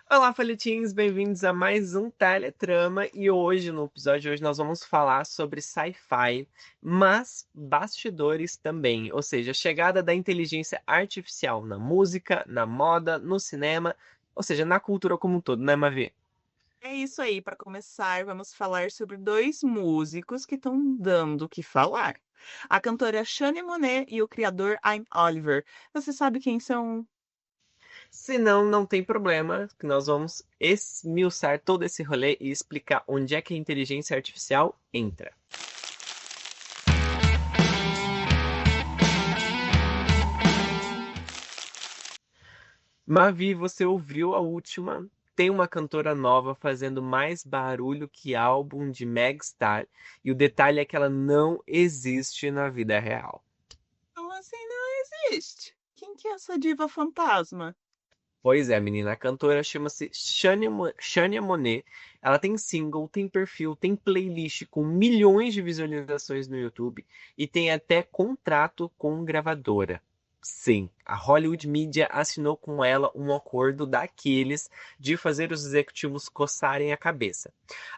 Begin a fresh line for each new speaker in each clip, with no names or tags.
Olá, folhetins, bem-vindos a mais um Teletrama e hoje, no episódio de hoje, nós vamos falar sobre sci-fi, mas bastidores também, ou seja, a chegada da inteligência artificial na música, na moda, no cinema, ou seja, na cultura como um todo, né, Mavi?
É isso aí, para começar, vamos falar sobre dois músicos que estão dando o que falar. A cantora Shania Monet e o criador I'm Oliver. Você sabe quem são?
Se não, não tem problema, que nós vamos esmiuçar todo esse rolê e explicar onde é que a inteligência artificial entra. Mavi, você ouviu a última? Tem uma cantora nova fazendo mais barulho que álbum de Megastar. E o detalhe é que ela não existe na vida real.
Como assim não existe? Quem que é essa diva fantasma?
Pois é, menina, a cantora chama-se Shania Monet. Ela tem single, tem perfil, tem playlist com milhões de visualizações no YouTube e tem até contrato com gravadora. Sim, a Hollywood Media assinou com ela um acordo daqueles de fazer os executivos coçarem a cabeça.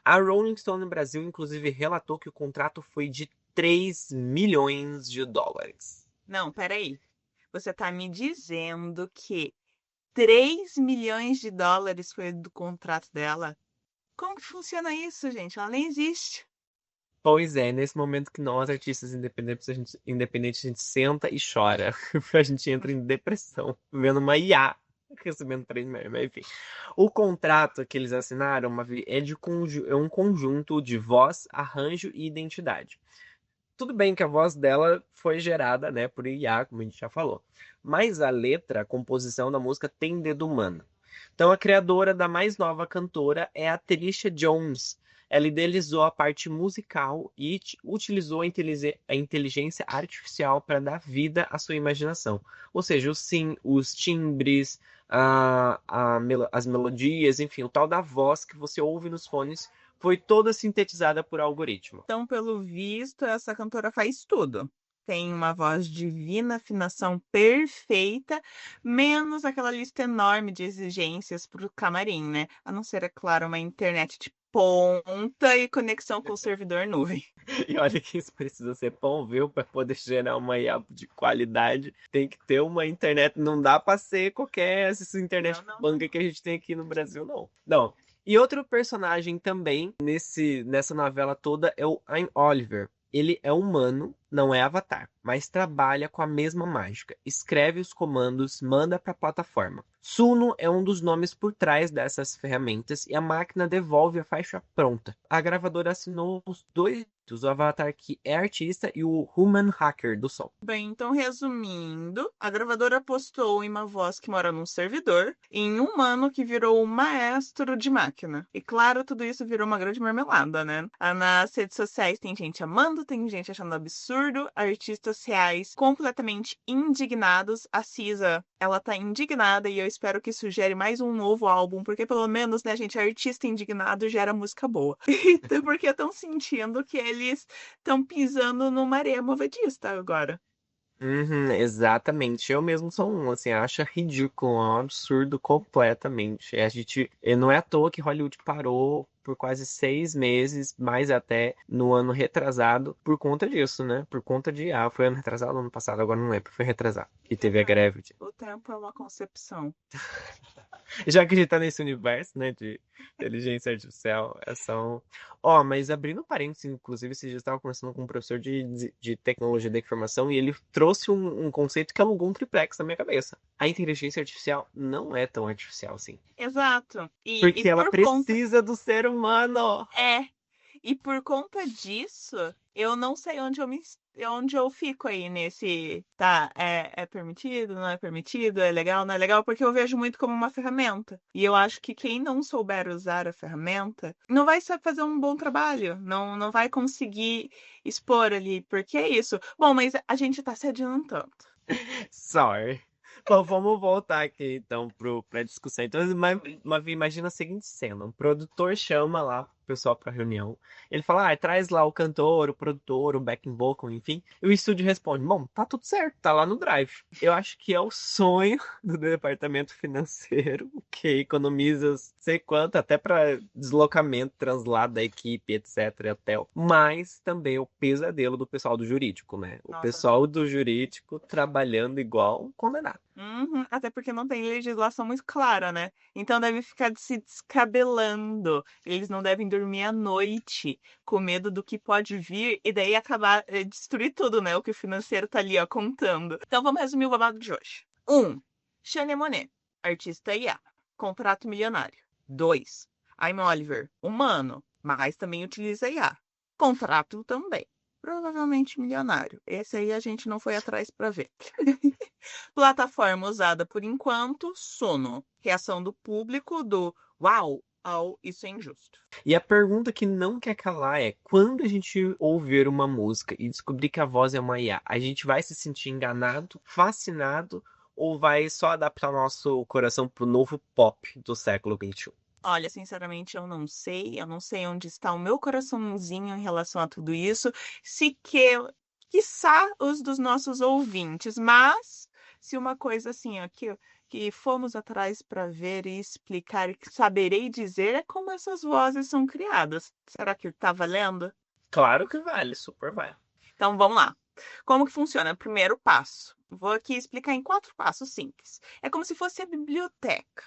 A Rolling Stone Brasil, inclusive, relatou que o contrato foi de 3 milhões de dólares.
Não, peraí. Você tá me dizendo que 3 milhões de dólares foi do contrato dela? Como que funciona isso, gente? Ela nem existe.
Pois é, nesse momento que nós, artistas independentes, a gente senta e chora. A gente entra em depressão, vendo uma IA recebendo 3 milhões, mas enfim. O contrato que eles assinaram é um conjunto de voz, arranjo e identidade. Tudo bem que a voz dela foi gerada, né, por IA, como a gente já falou. Mas a letra, a composição da música tem dedo humano. Então a criadora da mais nova cantora é a Trisha Jones. Ela idealizou a parte musical e utilizou a inteligência artificial para dar vida à sua imaginação. Ou seja, os timbres, as melodias, enfim, o tal da voz que você ouve nos fones foi toda sintetizada por algoritmo.
Então, pelo visto, essa cantora faz tudo. Tem uma voz divina, afinação perfeita, menos aquela lista enorme de exigências para o camarim, né? A não ser, é claro, uma internet de ponta e conexão com o servidor nuvem.
E olha que isso precisa ser bom, viu? Para poder gerar uma IA de qualidade, tem que ter uma internet. Não dá para ser qualquer essa internet
Não, não, não.
banca que a gente tem aqui no Brasil, não. Não. E outro personagem também nessa novela toda é o I'm Oliver. Ele é humano, não é avatar, mas trabalha com a mesma mágica. Escreve os comandos, manda para a plataforma. Suno é um dos nomes por trás dessas ferramentas e a máquina devolve a faixa pronta. A gravadora assinou os dois, o Avatar que é artista e o Human Hacker do som.
Bem, então, resumindo, a gravadora apostou em uma voz que mora num servidor e em um humano que virou um maestro de máquina. E claro, tudo isso virou uma grande marmelada, né? Nas redes sociais tem gente amando, tem gente achando absurdo, artistas reais completamente indignados. A Cisa, ela tá indignada e eu espero que isso gere mais um novo álbum, porque pelo menos, né, gente, artista indignado gera música boa. Então, porque estão sentindo que eles estão pisando numa areia movediça agora.
Uhum, exatamente. Eu mesmo sou um, assim, acho ridículo, é um absurdo completamente. Não é à toa que Hollywood parou por quase 6 meses, mais até no ano retrasado, por conta disso, né? Por conta de, foi ano retrasado ou ano passado, agora não lembro, foi retrasado, que
O
teve a
tempo.
greve.
O tempo é uma concepção.
Já que a gente tá nesse universo, né, de inteligência artificial, são. Ó, mas abrindo parênteses, inclusive, esses dias eu estava conversando com um professor de tecnologia da informação e ele trouxe um conceito que alugou um triplex na minha cabeça. A inteligência artificial não é tão artificial assim.
Exato. E
Porque ela
por conta.
precisa do ser humano.
É. E por conta disso, eu não sei onde eu fico aí nesse. Tá, é permitido, não é permitido, é legal, não é legal, porque eu vejo muito como uma ferramenta. E eu acho que quem não souber usar a ferramenta não vai saber fazer um bom trabalho, não vai conseguir expor ali, porque é isso. Bom, mas a gente tá se adiantando.
Sorry. Bom, vamos voltar aqui então pra discussão. Então, imagina a seguinte cena: um produtor chama lá pessoal pra reunião. Ele fala, traz lá o cantor, o produtor, o backing vocal, enfim. E o estúdio responde, bom, tá tudo certo, tá lá no Drive. Eu acho que é o sonho do departamento financeiro, que economiza sei quanto, até pra deslocamento, translado da equipe, etc, hotel. Mas também o pesadelo do pessoal do jurídico, né? O
Nossa.
pessoal do jurídico trabalhando igual um condenado.
Uhum, até porque não tem legislação muito clara, né? Então deve ficar se descabelando. Eles não devem dormir à noite com medo do que pode vir e daí acabar destruir tudo, né? O que o financeiro tá ali, ó, contando. Então vamos resumir o babado de hoje. 1. Monet, artista IA, contrato milionário. 2. I'm Oliver, humano, mas também utiliza IA. Contrato também. Provavelmente milionário. Esse aí a gente não foi atrás para ver. Plataforma usada por enquanto, Sono. Reação do público do uau ao isso é injusto.
E a pergunta que não quer calar é: quando a gente ouvir uma música e descobrir que a voz é uma IA, a gente vai se sentir enganado, fascinado, ou vai só adaptar nosso coração pro novo pop do século XXI?
Olha, sinceramente, eu não sei onde está o meu coraçãozinho em relação a tudo isso, se que, quiçá os dos nossos ouvintes, mas se uma coisa assim, ó, que fomos atrás para ver e explicar e que saberei dizer é como essas vozes são criadas. Será que tá valendo?
Claro que vale, super vale.
Então vamos lá. Como que funciona? Primeiro passo. Vou aqui explicar em 4 passos simples. É como se fosse a biblioteca.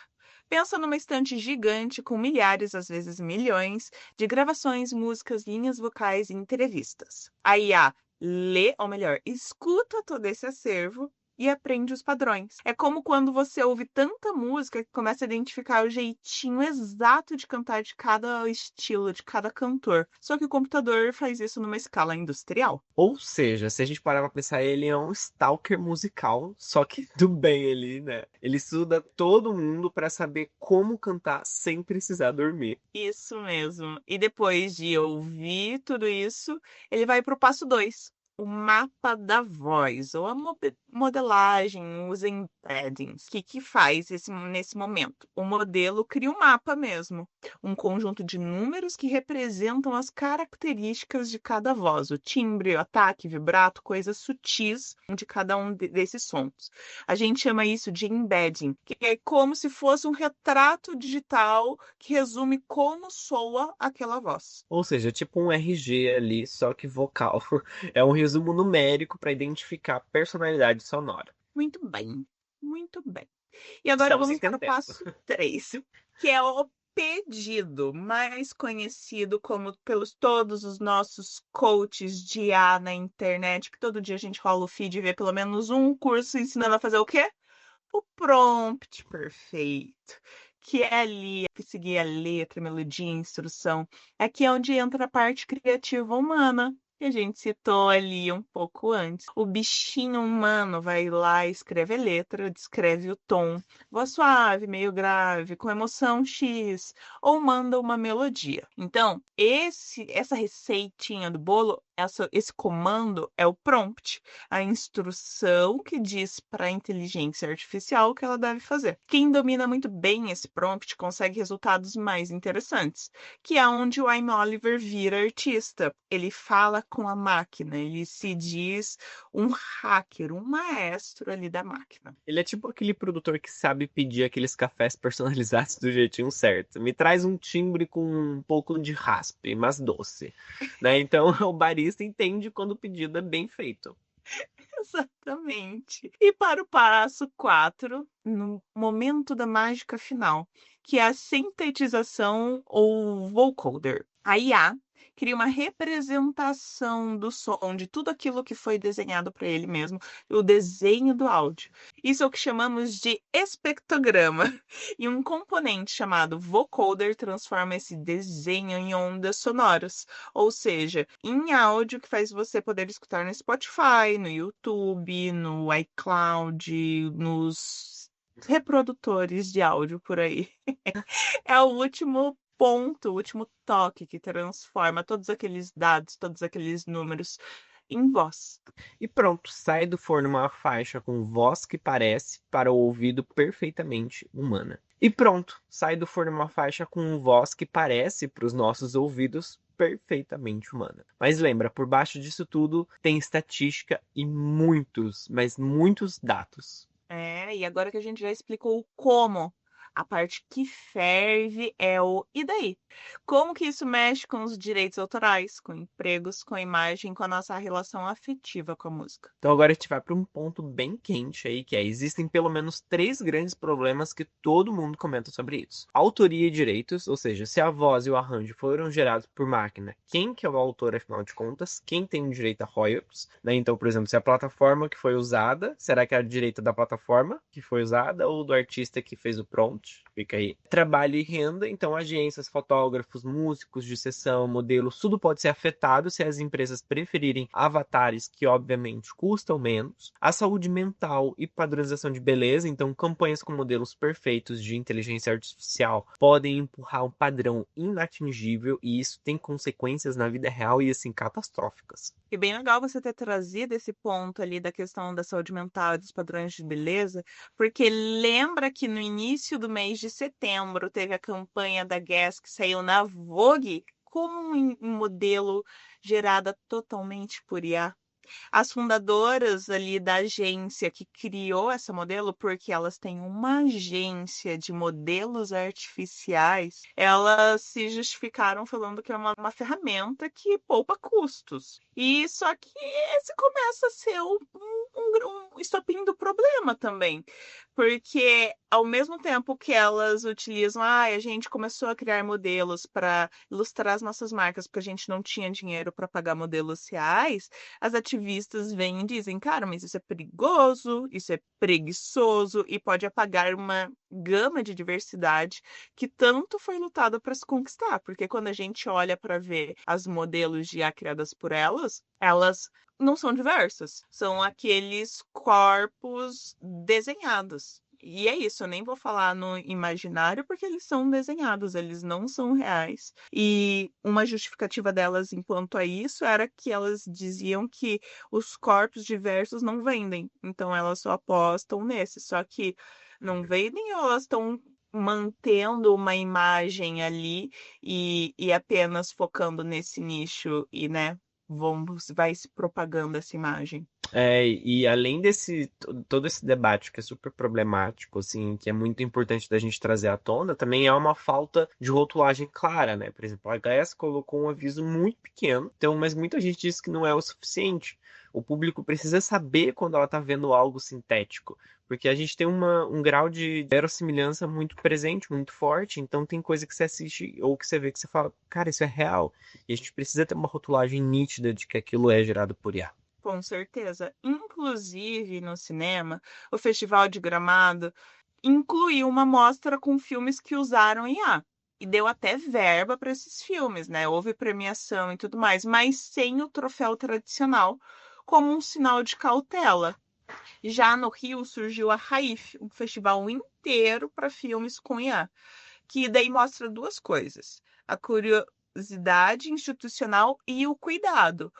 Pensa numa estante gigante com milhares, às vezes milhões, de gravações, músicas, linhas vocais e entrevistas. A IA lê, ou melhor, escuta todo esse acervo e aprende os padrões. É como quando você ouve tanta música que começa a identificar o jeitinho exato de cantar de cada estilo, de cada cantor. Só que o computador faz isso numa escala industrial.
Ou seja, se a gente parar pra pensar, ele é um stalker musical, só que do bem ele, né? Ele estuda todo mundo pra saber como cantar sem precisar dormir.
Isso mesmo. E depois de ouvir tudo isso, ele vai para o passo 2, o mapa da voz, ou a modelagem, os embeddings. O que que faz nesse momento? O modelo cria um mapa mesmo, um conjunto de números que representam as características de cada voz, o timbre, o ataque, vibrato, coisas sutis de cada um desses sons. A gente chama isso de embedding, que é como se fosse um retrato digital que resume como soa aquela voz.
Ou seja, tipo um RG ali, só que vocal. É um resumo numérico para identificar a personalidade sonora.
Muito bem, muito bem. E agora
Estamos
vamos para o
entendendo.
passo 3, que é o pedido, mais conhecido como pelos todos os nossos coaches de IA na internet, que todo dia a gente rola o feed e vê pelo menos um curso ensinando a fazer o quê? O prompt perfeito, que é ali, que seguir a letra, a melodia, a instrução. Aqui é onde entra a parte criativa humana, que a gente citou ali um pouco antes. O bichinho humano vai lá, escreve a letra, descreve o tom, voz suave, meio grave, com emoção X, ou manda uma melodia. Então, essa receitinha do bolo, esse comando é o prompt, a instrução que diz para a inteligência artificial o que ela deve fazer. Quem domina muito bem esse prompt consegue resultados mais interessantes, que é onde o I'm Oliver vira artista. Ele fala com a máquina, ele se diz um hacker, um maestro ali da máquina.
Ele é tipo aquele produtor que sabe pedir aqueles cafés personalizados do jeitinho certo. Me traz um timbre com um pouco de raspe, mas doce. Né? Então o barista entende quando o pedido é bem feito.
Exatamente. E para o passo 4, no momento da mágica final, que é a sintetização ou vocoder. A IA cria uma representação do som de tudo aquilo que foi desenhado para ele mesmo, o desenho do áudio. Isso é o que chamamos de espectrograma. E um componente chamado vocoder transforma esse desenho em ondas sonoras, ou seja, em áudio que faz você poder escutar no Spotify, no YouTube, no iCloud, nos reprodutores de áudio por aí. É o último ponto, o último toque que transforma todos aqueles dados, todos aqueles números em voz.
E pronto, sai do forno uma faixa com voz que parece para o ouvido perfeitamente humana. E pronto, sai do forno uma faixa com voz que parece para os nossos ouvidos perfeitamente humana. Mas lembra, por baixo disso tudo tem estatística e muitos, mas muitos dados.
E agora que a gente já explicou o como, a parte que ferve é o e daí? Como que isso mexe com os direitos autorais, com empregos, com a imagem, com a nossa relação afetiva com a música?
Então agora a gente vai para um ponto bem quente aí, que é, existem pelo menos três grandes problemas que todo mundo comenta sobre isso. Autoria e direitos, ou seja, se a voz e o arranjo foram gerados por máquina, quem que é o autor afinal de contas? Quem tem o direito a royalties? Né? Então, por exemplo, se a plataforma que foi usada, será que é o direito da plataforma que foi usada ou do artista que fez o prompt? Fica aí. Trabalho e renda, então agências, fotógrafos, músicos de sessão, modelos, tudo pode ser afetado se as empresas preferirem avatares que, obviamente, custam menos. A saúde mental e padronização de beleza, então campanhas com modelos perfeitos de inteligência artificial podem empurrar um padrão inatingível e isso tem consequências na vida real e, assim, catastróficas.
E bem legal você ter trazido esse ponto ali da questão da saúde mental e dos padrões de beleza, porque lembra que no início do mês de setembro teve a campanha da Guess que saiu na Vogue como um modelo gerada totalmente por IA. As fundadoras ali da agência que criou essa modelo, porque elas têm uma agência de modelos artificiais, elas se justificaram falando que é uma ferramenta que poupa custos. E só que esse começa a ser um estopim do problema também. Porque ao mesmo tempo que elas utilizam, a gente começou a criar modelos para ilustrar as nossas marcas, porque a gente não tinha dinheiro para pagar modelos reais, as ativistas vêm e dizem, cara, mas isso é perigoso, isso é preguiçoso e pode apagar uma gama de diversidade que tanto foi lutado para se conquistar. Porque quando a gente olha para ver as modelos de IA criadas por elas não são diversas, são aqueles corpos desenhados. E é isso, eu nem vou falar no imaginário porque eles são desenhados, eles não são reais. E uma justificativa delas enquanto a isso era que elas diziam que os corpos diversos não vendem, então elas só apostam nesse. Só que não vendem ou elas estão mantendo uma imagem ali e apenas focando nesse nicho e, né, vai se propagando essa imagem.
E além todo esse debate que é super problemático, assim, que é muito importante da gente trazer à tona, também é uma falta de rotulagem clara, né? Por exemplo, a HS colocou um aviso muito pequeno, então, mas muita gente diz que não é o suficiente. O público precisa saber quando ela está vendo algo sintético, porque a gente tem um grau de verossimilhança muito presente, muito forte, então tem coisa que você assiste ou que você vê que você fala, cara, isso é real. E a gente precisa ter uma rotulagem nítida de que aquilo é gerado por IA.
Com certeza. Inclusive, no cinema, o Festival de Gramado incluiu uma mostra com filmes que usaram IA. E deu até verba para esses filmes, né? Houve premiação e tudo mais, mas sem o troféu tradicional, como um sinal de cautela. Já no Rio surgiu a RAIF, um festival inteiro para filmes com IA, que daí mostra duas coisas: a curiosidade institucional e o cuidado.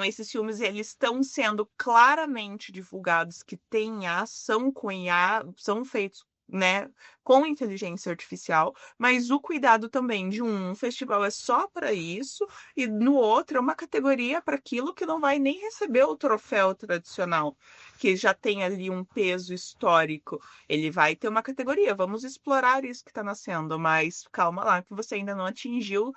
Esses filmes eles estão sendo claramente divulgados que têm IA, são com IA, são feitos, né, com inteligência artificial, mas o cuidado também de um festival é só para isso e no outro é uma categoria para aquilo que não vai nem receber o troféu tradicional, que já tem ali um peso histórico. Ele vai ter uma categoria, vamos explorar isso que está nascendo, mas calma lá, que você ainda não atingiu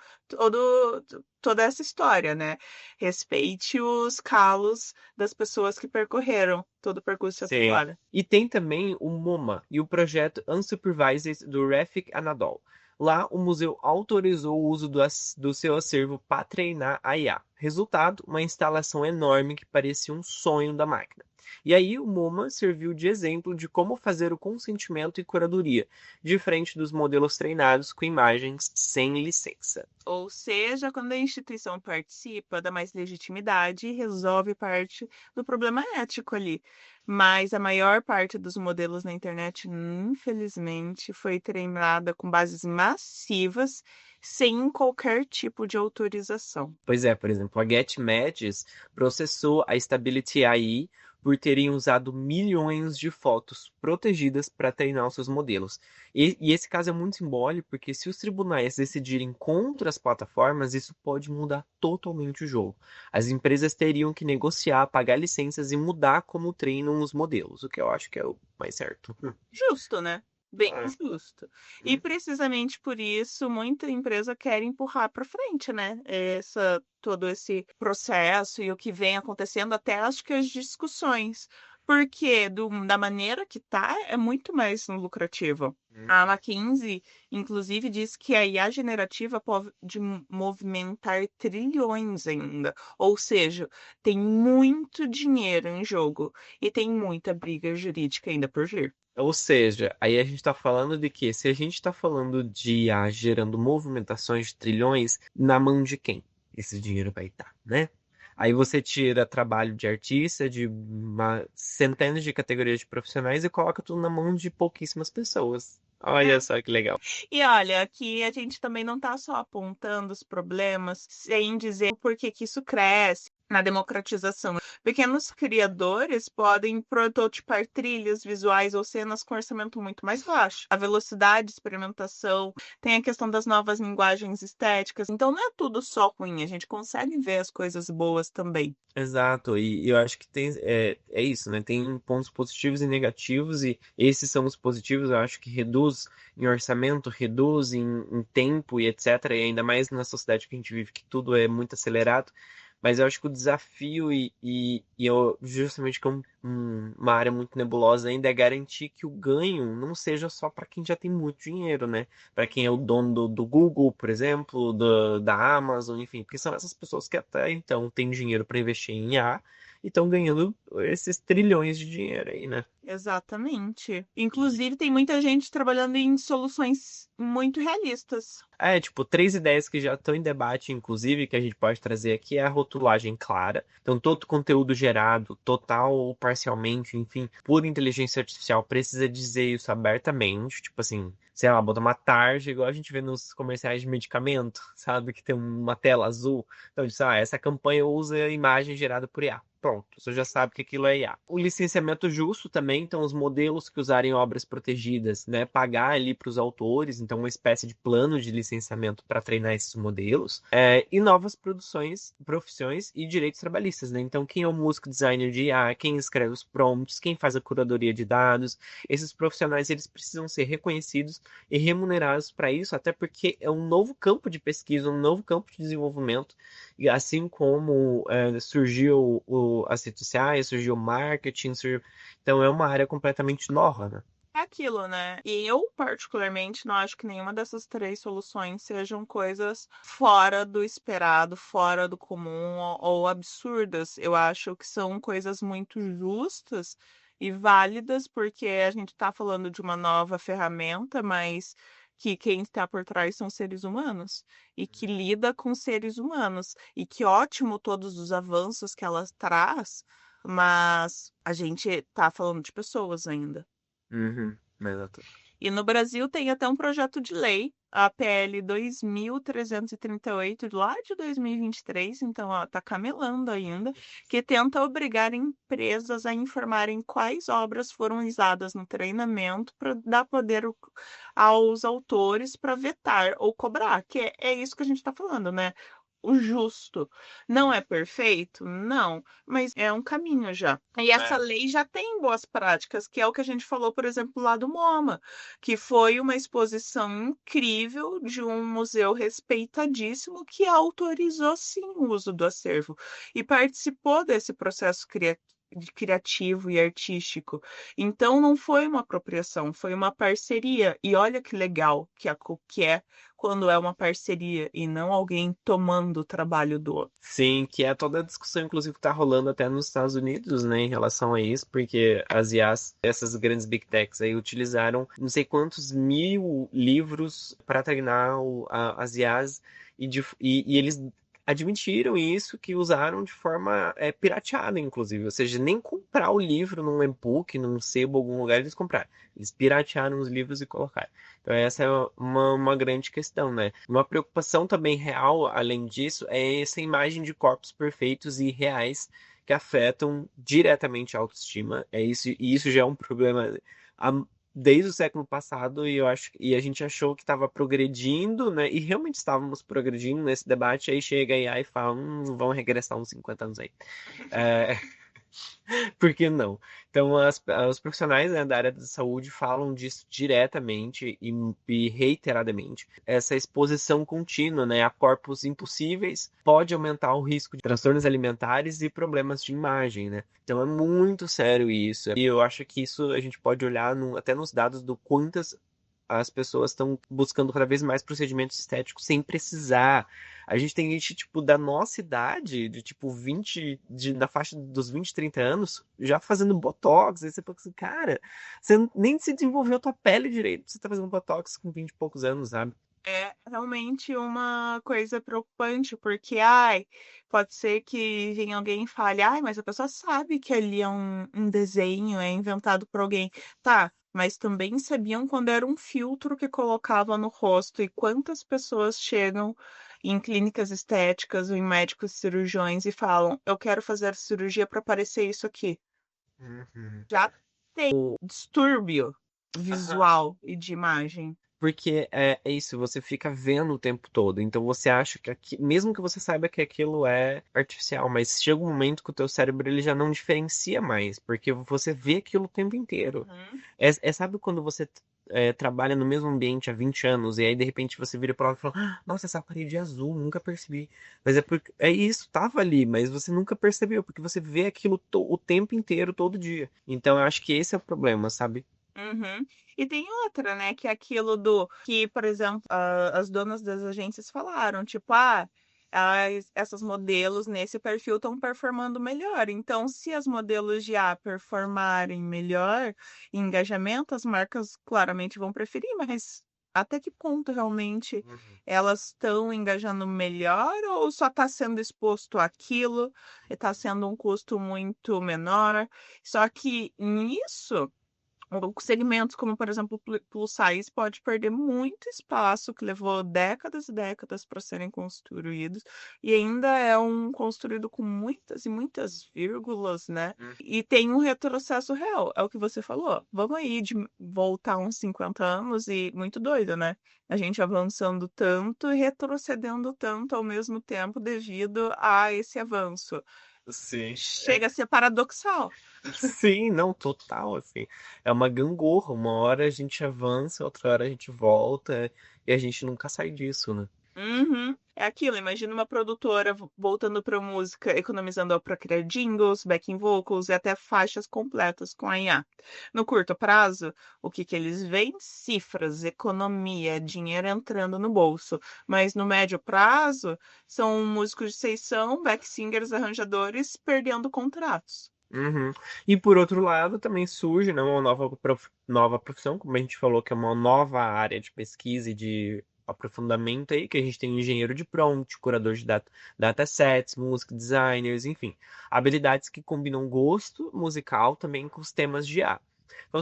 toda essa história, né? Respeite os calos das pessoas que percorreram todo o percurso até
Sim.
agora.
E tem também o MoMA e o projeto Unsupervised do Refik Anadol. Lá, o museu autorizou o uso do seu acervo para treinar a IA. Resultado, uma instalação enorme que parecia um sonho da máquina. E aí, o MoMA serviu de exemplo de como fazer o consentimento e curadoria, diferente dos modelos treinados com imagens sem licença.
Ou seja, quando a instituição participa, dá mais legitimidade e resolve parte do problema ético ali. Mas a maior parte dos modelos na internet, infelizmente, foi treinada com bases massivas sem qualquer tipo de autorização.
Pois é, por exemplo, a GetMatches processou a Stability AI por terem usado milhões de fotos protegidas para treinar os seus modelos. E esse caso é muito simbólico porque se os tribunais decidirem contra as plataformas, isso pode mudar totalmente o jogo. As empresas teriam que negociar, pagar licenças e mudar como treinam os modelos, o que eu acho que é o mais certo.
Justo, né? Bem
É.
justo. E precisamente por isso, muita empresa quer empurrar para frente, né? Todo esse processo e o que vem acontecendo, até acho que as discussões. Porque da maneira que tá, é muito mais lucrativo. A McKinsey, inclusive, diz que a IA generativa pode movimentar trilhões ainda. Ou seja, tem muito dinheiro em jogo e tem muita briga jurídica ainda por vir.
Ou seja, aí a gente está falando de que se a gente está falando de IA gerando movimentações de trilhões, na mão de quem esse dinheiro vai estar, né? Aí você tira trabalho de artista, de centenas de categorias de profissionais e coloca tudo na mão de pouquíssimas pessoas. Olha só que legal.
E olha, aqui a gente também não está só apontando os problemas, sem dizer por que que isso cresce na democratização. Pequenos criadores podem prototipar trilhas visuais ou cenas com orçamento muito mais baixo. A velocidade de experimentação, tem a questão das novas linguagens estéticas. Então não é tudo só ruim, a gente consegue ver as coisas boas também.
Exato, e eu acho que é isso, né? Tem pontos positivos e negativos, e esses são os positivos, eu acho que reduz em orçamento, reduz em tempo e etc. E ainda mais na sociedade que a gente vive, que tudo é muito acelerado. Mas eu acho que o desafio, justamente que é uma área muito nebulosa ainda, é garantir que o ganho não seja só para quem já tem muito dinheiro, né? Para quem é o dono do Google, por exemplo, da Amazon, enfim, porque são essas pessoas que até então têm dinheiro para investir em IA e estão ganhando esses trilhões de dinheiro aí, né?
Exatamente. Inclusive, tem muita gente trabalhando em soluções muito realistas.
Tipo, três ideias que já estão em debate, inclusive, que a gente pode trazer aqui é a rotulagem clara. Então, todo conteúdo gerado, total ou parcialmente, enfim, por inteligência artificial, precisa dizer isso abertamente. Tipo assim, sei lá, botar uma tarja, igual a gente vê nos comerciais de medicamento, sabe? Que tem uma tela azul. Então, diz, essa campanha usa a imagem gerada por IA. Pronto, você já sabe que aquilo é IA. O licenciamento justo também, então os modelos que usarem obras protegidas, né, pagar ali para os autores, então uma espécie de plano de licenciamento para treinar esses modelos, e novas profissões e direitos trabalhistas, né? Então quem é o músico designer de IA, quem escreve os prompts, quem faz a curadoria de dados, esses profissionais eles precisam ser reconhecidos e remunerados para isso, até porque é um novo campo de pesquisa, um novo campo de desenvolvimento. E assim como surgiu as redes sociais, surgiu o marketing, então é uma área completamente nova, né?
É aquilo, né? E eu, particularmente, não acho que nenhuma dessas três soluções sejam coisas fora do esperado, fora do comum ou absurdas. Eu acho que são coisas muito justas e válidas, porque a gente está falando de uma nova ferramenta, mas que quem está por trás são seres humanos e que lida com seres humanos. E que ótimo todos os avanços que ela traz, mas a gente está falando de pessoas ainda.
Uhum, exato.
E no Brasil tem até um projeto de lei, a PL 2338, lá de 2023, então está camelando ainda, que tenta obrigar empresas a informarem quais obras foram usadas no treinamento para dar poder aos autores para vetar ou cobrar, que é isso que a gente está falando, né? O justo. Não é perfeito? Não, mas é um caminho já. E essa lei já tem boas práticas, que é o que a gente falou, por exemplo, lá do MoMA, que foi uma exposição incrível de um museu respeitadíssimo que autorizou sim o uso do acervo e participou desse processo criativo e artístico. Então não foi uma apropriação, foi uma parceria. E olha que legal que é quando é uma parceria e não alguém tomando o trabalho do outro.
Sim, que é toda a discussão, inclusive, que está rolando até nos Estados Unidos, né, em relação a isso, porque as IAs, essas grandes Big Techs aí, utilizaram não sei quantos mil livros para treinar as IAs e eles admitiram isso, que usaram de forma pirateada, inclusive. Ou seja, nem comprar o livro num e-book, num sebo, algum lugar, eles compraram. Eles piratearam os livros e colocaram. Então essa é uma grande questão, né? Uma preocupação também real, além disso, é essa imagem de corpos perfeitos e reais que afetam diretamente a autoestima. É isso, e isso já é um problema desde o século passado, e eu acho e a gente achou que estava progredindo, né? E realmente estávamos progredindo nesse debate, aí chega a IA e fala, vamos regressar uns 50 anos aí. É, por que não? Então, os profissionais, né, da área da saúde falam disso diretamente e reiteradamente. Essa exposição contínua, né, a corpos impossíveis pode aumentar o risco de transtornos alimentares e problemas de imagem, né? Então, é muito sério isso. E eu acho que isso a gente pode olhar até nos dados do quantas as pessoas estão buscando cada vez mais procedimentos estéticos sem precisar. A gente tem gente, tipo, da nossa idade, de tipo 20, na faixa dos 20, 30 anos, já fazendo botox. Aí você pensa assim, cara, você nem se desenvolveu a tua pele direito, você tá fazendo botox com 20 e poucos anos, sabe?
É realmente uma coisa preocupante, porque, ai, pode ser que venha alguém e fale, ai, mas a pessoa sabe que ali é um desenho, é inventado por alguém. Tá, mas também sabiam quando era um filtro que colocava no rosto e quantas pessoas chegam em clínicas estéticas ou em médicos cirurgiões e falam, eu quero fazer cirurgia para parecer isso aqui.
Uhum.
Já tem distúrbio visual e de imagem.
Porque é isso, você fica vendo o tempo todo. Então você acha que mesmo que você saiba que aquilo é artificial, mas chega um momento que o teu cérebro ele já não diferencia mais, porque você vê aquilo o tempo inteiro.
Uhum.
Sabe quando você trabalha no mesmo ambiente há 20 anos e aí de repente você vira pra lá e fala, nossa, essa parede é azul, nunca percebi. Mas é porque é isso, tava ali, mas você nunca percebeu, porque você vê aquilo o tempo inteiro, todo dia. Então eu acho que esse é o problema, sabe?
Uhum. E tem outra, né, que é aquilo do que, por exemplo, as donas das agências falaram, tipo, essas modelos nesse perfil estão performando melhor. Então, se as modelos de A performarem melhor em engajamento, as marcas claramente vão preferir, mas até que ponto realmente
Uhum.
elas estão engajando melhor ou só está sendo exposto àquilo e está sendo um custo muito menor? Só que nisso segmentos como, por exemplo, o plus size pode perder muito espaço que levou décadas e décadas para serem construídos e ainda é um construído com muitas e muitas vírgulas, né? E tem um retrocesso real, é o que você falou. Vamos aí de voltar uns 50 anos e muito doido, né? A gente avançando tanto e retrocedendo tanto ao mesmo tempo devido a esse avanço.
Sim.
Chega a ser paradoxal.
Sim, não, total, assim. É uma gangorra. Uma hora a gente avança, outra hora a gente volta, e a gente nunca sai disso, né?
Uhum. É aquilo, imagina uma produtora voltando para música, economizando para criar jingles, backing vocals e até faixas completas com a IA. No curto prazo, o que eles veem? Cifras, economia, dinheiro entrando no bolso. Mas no médio prazo, são músicos de seção, back singers, arranjadores perdendo contratos.
Uhum. E por outro lado, também surge, né, uma nova profissão, como a gente falou, que é uma nova área de pesquisa e de aprofundamento aí, que a gente tem engenheiro de prompt, curador de datasets, música designers, enfim, habilidades que combinam gosto musical também com os temas de IA. Então,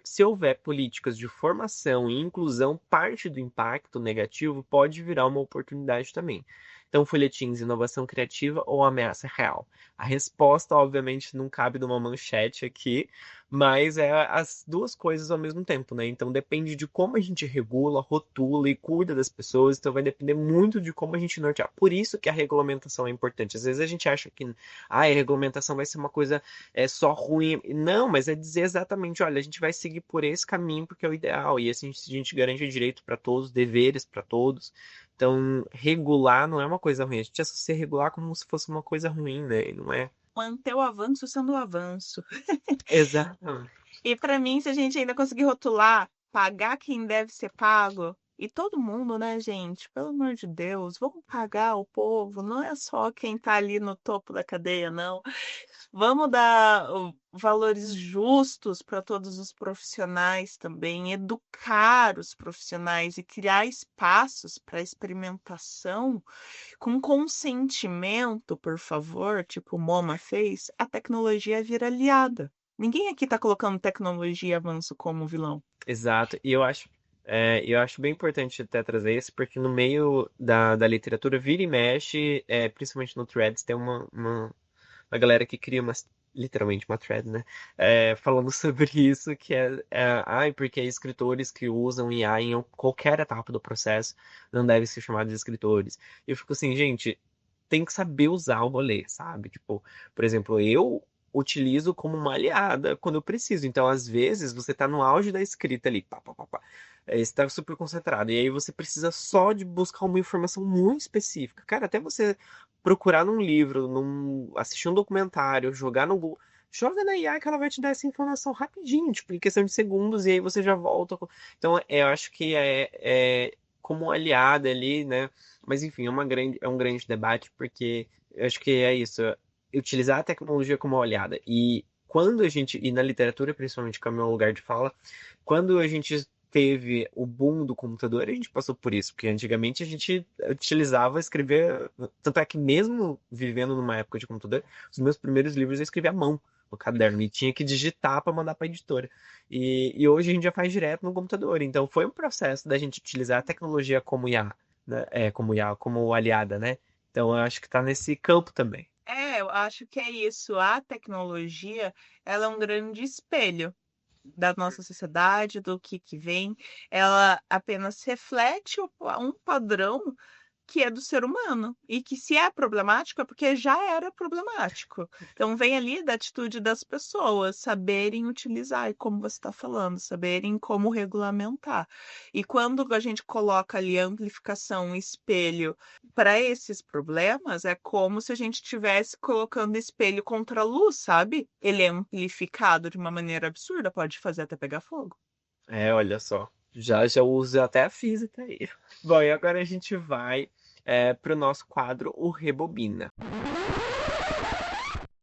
se houver políticas de formação e inclusão, parte do impacto negativo pode virar uma oportunidade também. Então, folhetins, inovação criativa ou ameaça real? A resposta, obviamente, não cabe numa manchete aqui, mas é as duas coisas ao mesmo tempo, né? Então depende de como a gente regula, rotula e cuida das pessoas, então vai depender muito de como a gente nortear. Por isso que a regulamentação é importante. Às vezes a gente acha que a regulamentação vai ser uma coisa só ruim. Não, mas é dizer exatamente, olha, a gente vai seguir por esse caminho porque é o ideal, e assim a gente garante o direito para todos, deveres para todos. Então, regular não é uma coisa ruim. A gente associa regular como se fosse uma coisa ruim, né? E não é.
Manter o avanço sendo o avanço.
Exatamente.
E para mim, se a gente ainda conseguir rotular, pagar quem deve ser pago, e todo mundo, né, gente? Pelo amor de Deus, vamos pagar o povo, não é só quem tá ali no topo da cadeia, não. Vamos dar valores justos para todos os profissionais também, educar os profissionais e criar espaços para experimentação com consentimento, por favor, tipo o MoMA fez, a tecnologia vira aliada. Ninguém aqui está colocando tecnologia e avanço como vilão.
Exato. E eu acho bem importante até trazer isso, porque no meio da literatura, vira e mexe, principalmente no Threads, tem uma galera que cria literalmente uma thread, né? Falando sobre isso, que ai, porque escritores que usam IA em qualquer etapa do processo não devem ser chamados de escritores. E eu fico assim, gente, tem que saber usar o rolê, sabe? Tipo, por exemplo, eu utilizo como uma aliada quando eu preciso. Então, às vezes, você tá no auge da escrita ali, pá, pá, pá, pá. Você tá super concentrado. E aí você precisa só de buscar uma informação muito específica. Cara, até você procurar num livro, assistir um documentário, jogar no Google. Joga na IA que ela vai te dar essa informação rapidinho, tipo, em questão de segundos, e aí você já volta. Então, eu acho que como aliada ali, né? Mas enfim, é um grande debate, porque eu acho que é isso, utilizar a tecnologia como aliada. E na literatura, principalmente, que é o meu lugar de fala, quando a gente teve o boom do computador, a gente passou por isso, porque antigamente a gente utilizava escrever, tanto é que mesmo vivendo numa época de computador, os meus primeiros livros eu escrevia à mão, no caderno, e tinha que digitar para mandar para editora. E hoje a gente já faz direto no computador, então foi um processo da gente utilizar a tecnologia como IA, né? Como IA, como aliada, né? Então eu acho que tá nesse campo também.
Eu acho que é isso. A tecnologia, ela é um grande espelho da nossa sociedade, do que vem. Ela apenas reflete um padrão que é do ser humano e que se é problemático é porque já era problemático. Então vem ali da atitude das pessoas saberem utilizar, e como você está falando, saberem como regulamentar. E quando a gente coloca ali a amplificação, um espelho para esses problemas, é como se a gente estivesse colocando espelho contra a luz, sabe? Ele é amplificado de uma maneira absurda, pode fazer até pegar fogo.
Olha só. Já uso até a física aí. Bom, e agora a gente vai pro nosso quadro, o Rebobina.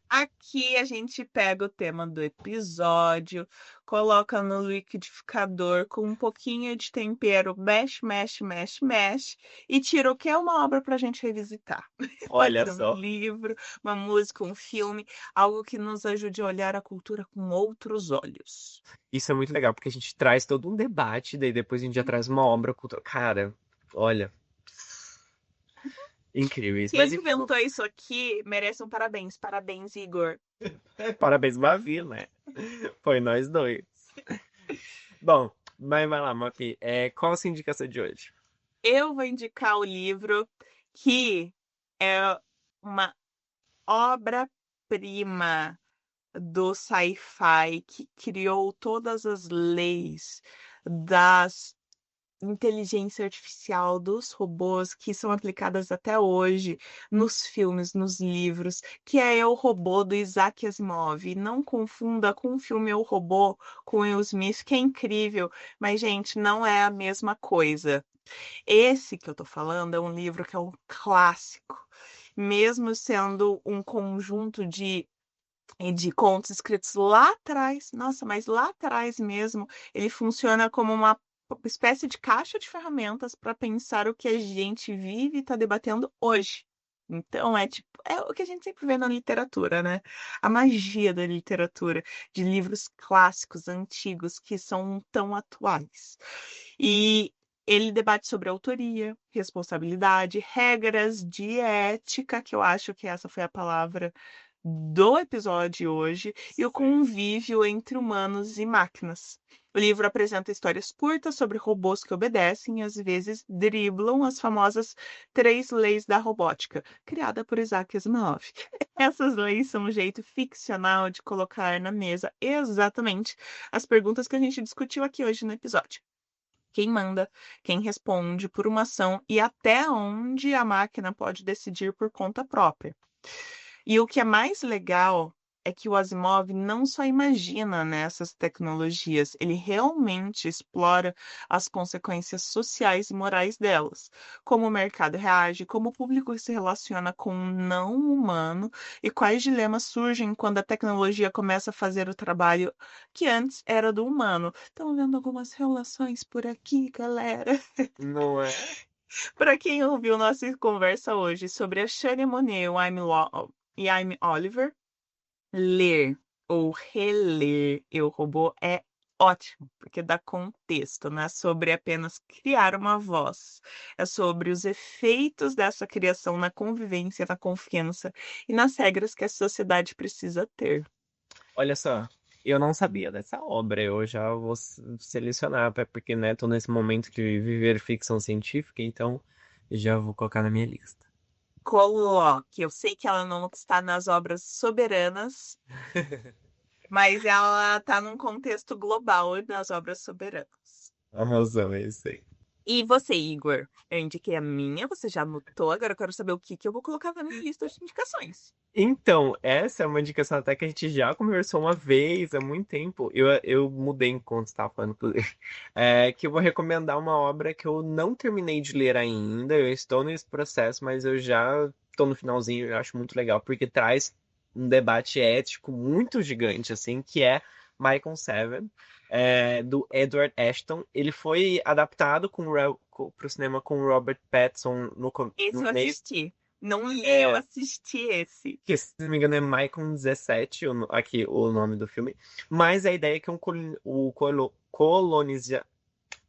Aqui a gente pega o tema do episódio, coloca no liquidificador com um pouquinho de tempero, mexe, mexe, mexe, mexe, e tira o que é uma obra para a gente revisitar. Pode
Olha
ser um
só.
livro, uma música, um filme, algo que nos ajude a olhar a cultura com outros olhos.
Isso é muito legal, porque a gente traz todo um debate, daí depois a gente já traz uma obra cultural. Cara, olha, incrível isso.
Quem
Mas enfim,
inventou isso aqui merece um parabéns. Parabéns, Igor.
parabéns, Bavi, né? Foi nós dois. Bom, mas vai lá, Mapi. Qual a sua indicação de hoje?
Eu vou indicar o livro que é uma obra-prima do sci-fi que criou todas as leis das inteligência artificial, dos robôs que são aplicadas até hoje nos filmes, nos livros, que é Eu, Robô, do Isaac Asimov. E não confunda com o filme Eu, Robô, com Will Smith, que é incrível, mas, gente, não é a mesma coisa. Esse que eu tô falando é um livro que é um clássico, mesmo sendo um conjunto de contos escritos lá atrás, nossa, mas lá atrás mesmo, ele funciona como uma espécie de caixa de ferramentas para pensar o que a gente vive e está debatendo hoje. Então, é tipo, é o que a gente sempre vê na literatura, né? A magia da literatura, de livros clássicos, antigos, que são tão atuais. E ele debate sobre autoria, responsabilidade, regras de ética, que eu acho que essa foi a palavra do episódio de hoje, e o
Sim.
convívio entre humanos e máquinas. O livro apresenta histórias curtas sobre robôs que obedecem e às vezes driblam as famosas três leis da robótica, criada por Isaac Asimov. Essas leis são um jeito ficcional de colocar na mesa exatamente as perguntas que a gente discutiu aqui hoje no episódio. Quem manda, quem responde por uma ação e até onde a máquina pode decidir por conta própria. E o que é mais legal é que o Asimov não só imagina, né, essas tecnologias, ele realmente explora as consequências sociais e morais delas, como o mercado reage, como o público se relaciona com o não humano e quais dilemas surgem quando a tecnologia começa a fazer o trabalho que antes era do humano. Estão vendo algumas relações por aqui, galera?
Não é?
Para quem ouviu nossa conversa hoje sobre a Shane Monet e I'm Oliver, ler ou reler Eu, Robô é ótimo, porque dá contexto, não é sobre apenas criar uma voz. É sobre os efeitos dessa criação na convivência, na confiança e nas regras que a sociedade precisa ter.
Olha só, eu não sabia dessa obra, eu já vou selecionar, até porque, né, tô nesse momento de viver ficção científica, então já vou colocar na minha lista.
Coloque, eu sei que ela não está nas obras soberanas, mas ela está num contexto global nas obras soberanas.
Arrasou, é isso aí.
E você, Igor? Eu indiquei a minha, você já anotou, agora eu quero saber o que que eu vou colocar na minha lista de indicações.
Então, essa é uma indicação até que a gente já conversou uma vez, há muito tempo. Eu mudei enquanto estava falando, inclusive. Que eu vou recomendar uma obra que eu não terminei de ler ainda. Eu estou nesse processo, mas eu já estou no finalzinho. Eu acho muito legal, porque traz um debate ético muito gigante, assim, que é Michael Seven, do Edward Ashton. Ele foi adaptado para o cinema com o Robert Pattinson
Esse
no
eu
meio.
assisti. Não li, eu
É,
assisti esse.
que se não me engano é Michael 17, aqui o nome do filme. Mas a ideia é que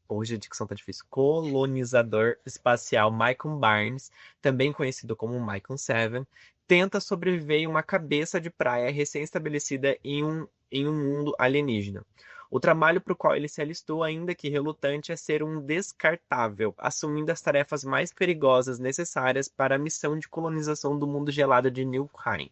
hoje a dicção tá difícil. Colonizador espacial Michael Barnes, também conhecido como Michael Seven, tenta sobreviver em uma cabeça de praia recém-estabelecida em um mundo alienígena. O trabalho para o qual ele se alistou, ainda que relutante, é ser um descartável, assumindo as tarefas mais perigosas necessárias para a missão de colonização do mundo gelado de Nilfheim.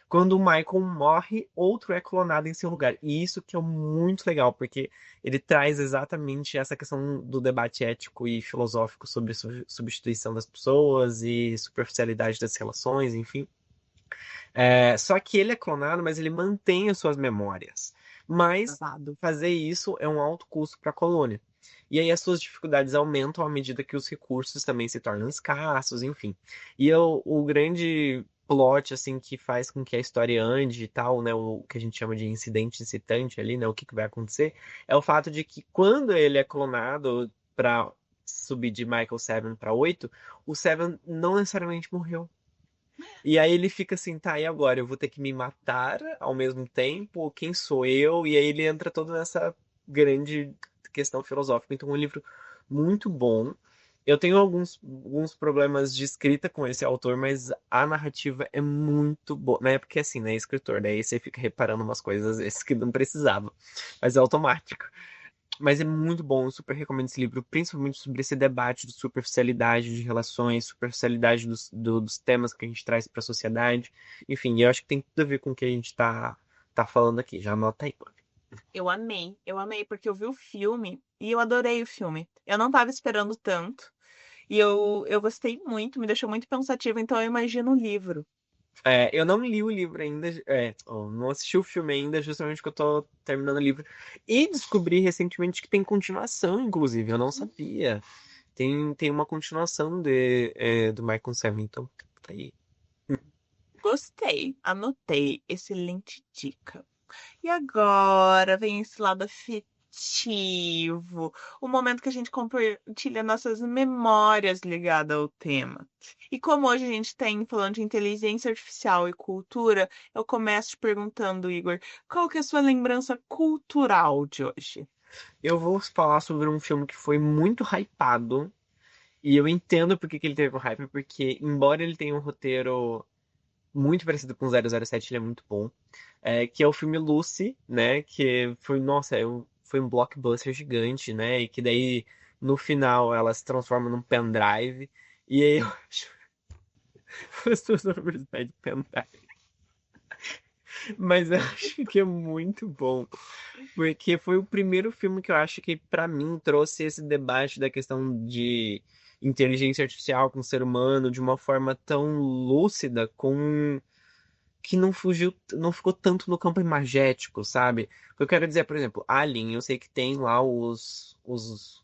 Quando o Michael morre, outro é clonado em seu lugar. E isso que é muito legal, porque ele traz exatamente essa questão do debate ético e filosófico sobre substituição das pessoas e superficialidade das relações, enfim. Só que ele é clonado, mas ele mantém as suas memórias. Mas
Babado.
fazer isso é um alto custo para a colônia. E aí as suas dificuldades aumentam à medida que os recursos também se tornam escassos, enfim. E o grande plot, assim, que faz com que a história ande e tal, né, o que a gente chama de incidente incitante ali, né, o que vai acontecer, é o fato de que quando ele é clonado para subir de Michael 7 para 8, o Seven não necessariamente morreu. E aí ele fica assim, tá, e agora? Eu vou ter que me matar ao mesmo tempo? Quem sou eu? E aí ele entra todo nessa grande questão filosófica. Então é um livro muito bom. Eu tenho alguns problemas de escrita com esse autor, mas a narrativa é muito boa. Não é porque assim, né, é escritor, daí você fica reparando umas coisas às vezes que não precisava, mas é automático. Mas é muito bom, eu super recomendo esse livro, principalmente sobre esse debate de superficialidade de relações, superficialidade dos temas que a gente traz para a sociedade. Enfim, eu acho que tem tudo a ver com o que a gente tá falando aqui. Já anota aí, pô.
Eu amei, porque eu vi o filme e eu adorei o filme. Eu não tava esperando tanto. E eu gostei muito, me deixou muito pensativa, então eu imagino o livro.
Eu não li o livro ainda, não assisti o filme ainda, justamente porque eu tô terminando o livro. E descobri recentemente que tem continuação, inclusive, eu não sabia. Tem uma continuação do Michael Seven, então tá aí.
Gostei, anotei. Excelente dica. E agora vem esse lado afetivo, o momento que a gente compartilha nossas memórias ligadas ao tema. E como hoje a gente está falando de inteligência artificial e cultura, eu começo te perguntando, Igor, qual que é a sua lembrança cultural de hoje?
Eu vou falar sobre um filme que foi muito hypado. E eu entendo por que que ele teve um hype, porque embora ele tenha um roteiro muito parecido com 007, ele é muito bom. Que é o filme Lucy, né? Que foi, nossa, foi um blockbuster gigante, né? E que daí, no final, ela se transforma num pendrive. E aí eu acho as pessoas não precisam de pendrive. Mas eu acho que é muito bom. Porque foi o primeiro filme que eu acho que, pra mim, trouxe esse debate da questão de inteligência artificial com o ser humano de uma forma tão lúcida, com que não fugiu, não ficou tanto no campo imagético, sabe? O que eu quero dizer, por exemplo, Alien, eu sei que tem lá os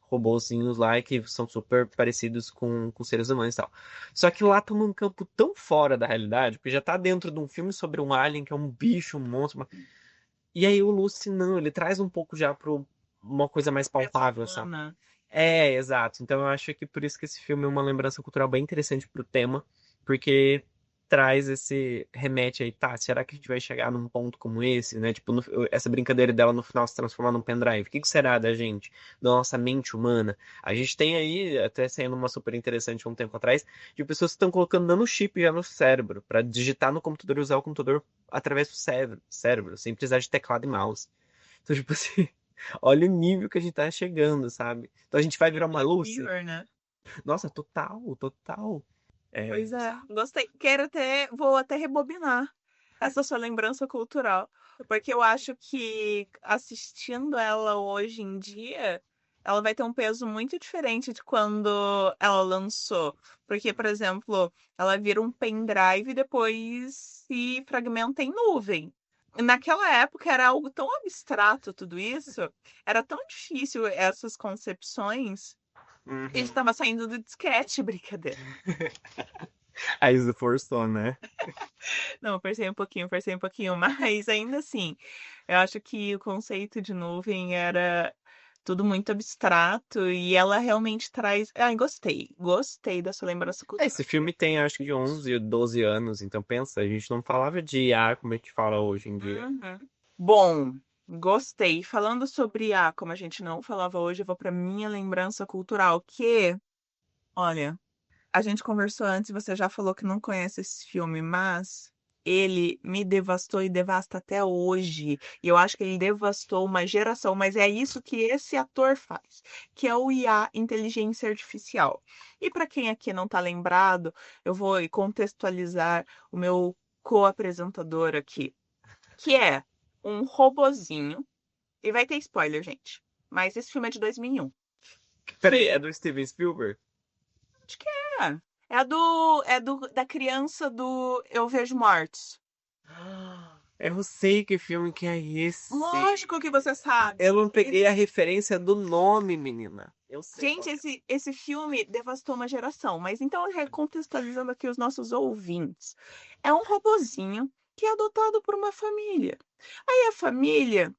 robozinhos lá que são super parecidos com seres humanos e tal. Só que lá tá num campo tão fora da realidade, porque já tá dentro de um filme sobre um alien que é um bicho, um monstro. E aí o Lucy não, ele traz um pouco já pro uma coisa mais
Peça
palpável, sabe?
humana.
É, exato. Então eu acho que por isso que esse filme é uma lembrança cultural bem interessante pro tema, porque traz esse remete aí, tá? Será que a gente vai chegar num ponto como esse, né? Tipo, essa brincadeira dela no final se transformar num pendrive. O que que será da gente, da nossa mente humana? A gente tem aí, até saindo uma super interessante um tempo atrás, de pessoas que estão colocando nanochip já no cérebro, pra digitar no computador e usar o computador através do cérebro, sem precisar de teclado e mouse. Então, tipo assim, olha o nível que a gente tá chegando, sabe? Então a gente vai virar uma
Black
Lucy?
Mirror, né?
Nossa, total, total. É,
Pois é, gostei. Vou até rebobinar essa sua lembrança cultural, porque eu acho que assistindo ela hoje em dia, ela vai ter um peso muito diferente de quando ela lançou. Porque, por exemplo, ela vira um pendrive e depois se fragmenta em nuvem. Naquela época era algo tão abstrato tudo isso, era tão difícil essas concepções. Ele
uhum.
estava saindo do disquete, brincadeira.
A Isa forçou, né?
Não, forcei um pouquinho, mas ainda assim, eu acho que o conceito de nuvem era tudo muito abstrato e ela realmente traz. Ai, gostei da sua lembrança cultural.
Esse filme tem acho que de 11, 12 anos, então pensa, a gente não falava de IA como a gente fala hoje em dia.
Uhum. Bom, gostei. Falando sobre a, como a gente não falava hoje, eu vou para minha lembrança cultural, que, olha. A gente conversou antes, você já falou que não conhece esse filme, mas ele me devastou e devasta até hoje. E eu acho que ele devastou uma geração, mas é isso que esse ator faz, que é o IA, inteligência artificial. E para quem aqui não está lembrado, eu vou contextualizar o meu co-apresentador aqui, que é um robozinho, e vai ter spoiler, gente. Mas esse filme é de 2001.
Peraí, é do Steven Spielberg?
Acho que é. Da criança do Eu Vejo Mortos.
Eu sei que filme que é esse.
Lógico que você sabe.
Eu não peguei a
Esse-
referência do nome, menina. Eu sei
gente,
qual que é.
esse filme devastou uma geração. Mas então, recontextualizando aqui os nossos ouvintes. É um robozinho que é adotado por uma família. Aí a família,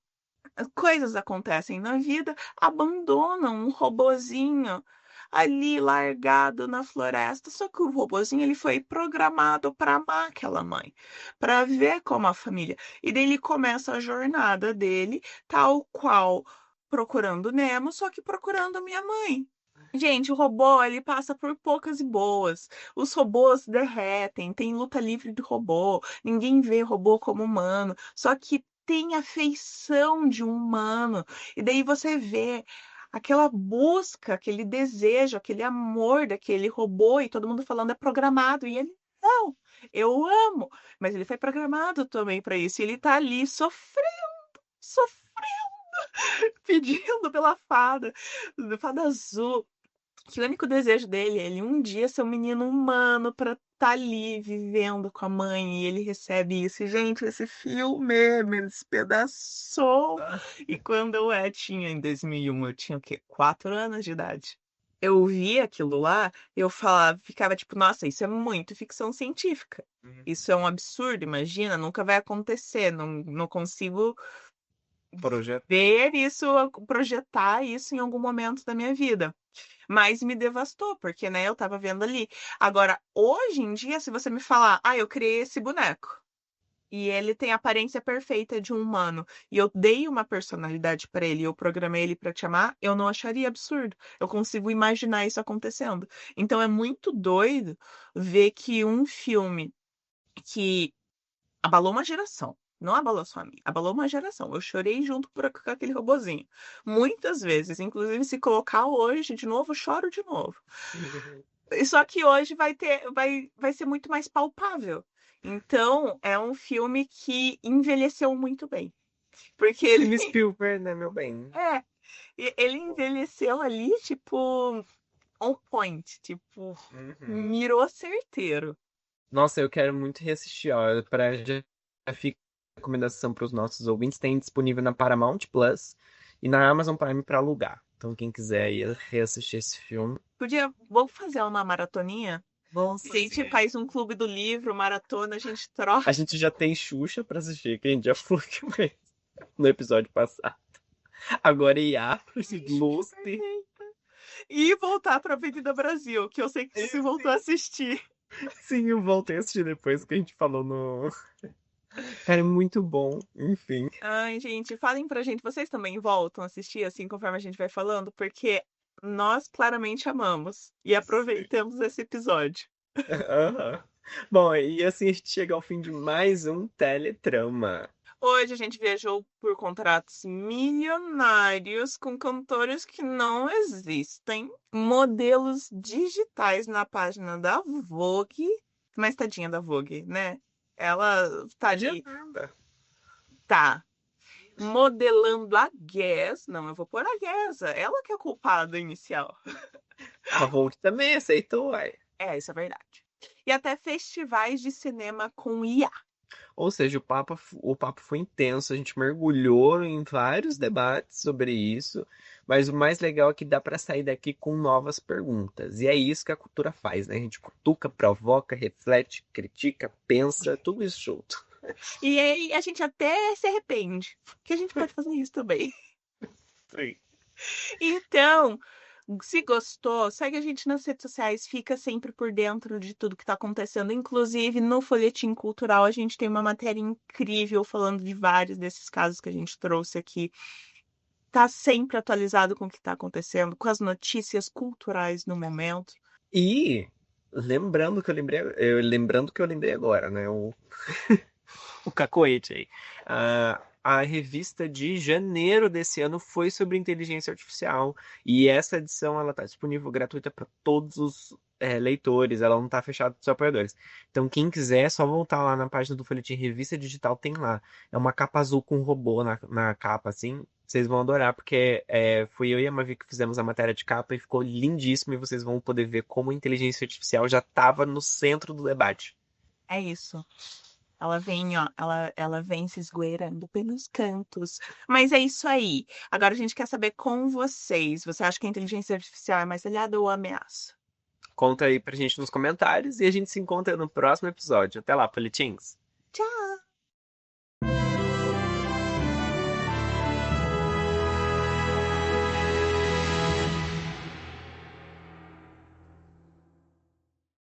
coisas acontecem na vida, abandonam um robozinho ali largado na floresta. Só que o robozinho ele foi programado para amar aquela mãe, para ver como a família. E daí ele começa a jornada dele, tal qual procurando Nemo, só que procurando minha mãe. Gente, o robô, ele passa por poucas e boas. Os robôs derretem, tem luta livre de robô, ninguém vê robô como humano. Só que tem a feição de um humano. E daí você vê aquela busca, aquele desejo, aquele amor daquele robô, e todo mundo falando é programado. E ele, não, eu amo. Mas ele foi programado também para isso. E ele tá ali sofrendo, pedindo pela fada, fada azul. Que o único desejo dele é ele um dia ser um menino humano pra estar ali vivendo com a mãe e ele recebe isso. E, gente, esse filme me despedaçou. E quando tinha em 2001, eu tinha o quê? 4 anos de idade. Eu via aquilo lá, eu falava, ficava tipo, nossa, isso é muito ficção científica. Isso é um absurdo, imagina, nunca vai acontecer, não consigo
Projeto.
ver isso, projetar isso em algum momento da minha vida. Mas me devastou, porque, né, eu tava vendo ali. Agora, hoje em dia, se você me falar, ah, eu criei esse boneco e ele tem a aparência perfeita de um humano e eu dei uma personalidade pra ele, eu programei ele pra te amar, eu não acharia absurdo. Eu consigo imaginar isso acontecendo. Então é muito doido ver que um filme que abalou uma geração. Não abalou só a mim, abalou uma geração. Eu chorei junto com aquele robozinho. Muitas vezes, inclusive se colocar hoje de novo, eu choro de novo. E só que hoje vai ser muito mais palpável. Então, é um filme que envelheceu muito bem. Porque ele,
Steven Spielberg, né, meu bem?
é, ele envelheceu ali, tipo, on point, tipo,
Uhum.
mirou certeiro.
Nossa, eu quero muito reassistir, ó, pra já fica a recomendação para os nossos ouvintes. Tem disponível na Paramount Plus e na Amazon Prime para alugar. Então, quem quiser ir reassistir esse filme,
Vamos fazer uma maratoninha?
vamos
A gente
fazer.
faz um clube do livro, maratona, a gente
A
troca.
gente já tem Xuxa para assistir, que a gente já falou que foi no episódio passado. Agora IA, Lucy.
E voltar pra Avenida Brasil, que eu sei que você voltou a assistir.
Sim, eu voltei a assistir depois que a gente falou no. Cara, é muito bom. Enfim.
Ai, gente, falem pra gente, vocês também voltam a assistir assim conforme a gente vai falando? Porque nós claramente amamos e aproveitamos esse episódio.
Aham. Bom, e assim a gente chega ao fim de mais um Teletrama.
Hoje a gente viajou por contratos milionários com cantores que não existem, modelos digitais na página da Vogue, mas tadinha da Vogue, né? Ela tá
De
ali,
nada.
tá modelando a Guess. Não, eu vou pôr a Guess, ela que é a culpada inicial.
A Vogue também aceitou, uai.
É, isso é verdade. E até festivais de cinema com IA.
Ou seja, o papo foi intenso, a gente mergulhou em vários debates sobre isso, mas o mais legal é que dá para sair daqui com novas perguntas. E é isso que a cultura faz, né? A gente cutuca, provoca, reflete, critica, pensa, tudo isso junto.
E aí a gente até se arrepende, que a gente pode fazer isso também.
Sim.
Então, se gostou, segue a gente nas redes sociais, fica sempre por dentro de tudo que está acontecendo. Inclusive, no Folhetim Cultural, a gente tem uma matéria incrível falando de vários desses casos que a gente trouxe aqui. Tá sempre atualizado com o que está acontecendo, com as notícias culturais no momento.
E lembrando que eu lembrei agora, né? O cacoete aí. A revista de janeiro desse ano foi sobre inteligência artificial e essa edição ela está disponível gratuita para todos os leitores, ela não está fechada para os apoiadores. Então quem quiser é só voltar lá na página do Folhetim Revista Digital, tem lá. É uma capa azul com um robô na capa, assim. Vocês vão adorar, porque fui eu e a Mavi que fizemos a matéria de capa e ficou lindíssimo e vocês vão poder ver como a inteligência artificial já estava no centro do debate.
É isso. Ela vem, ó, ela vem se esgueirando pelos cantos. Mas é isso aí. Agora a gente quer saber com vocês. Você acha que a inteligência artificial é mais aliada ou ameaça?
Conta aí pra gente nos comentários e a gente se encontra no próximo episódio. Até lá, folhetins!
Tchau!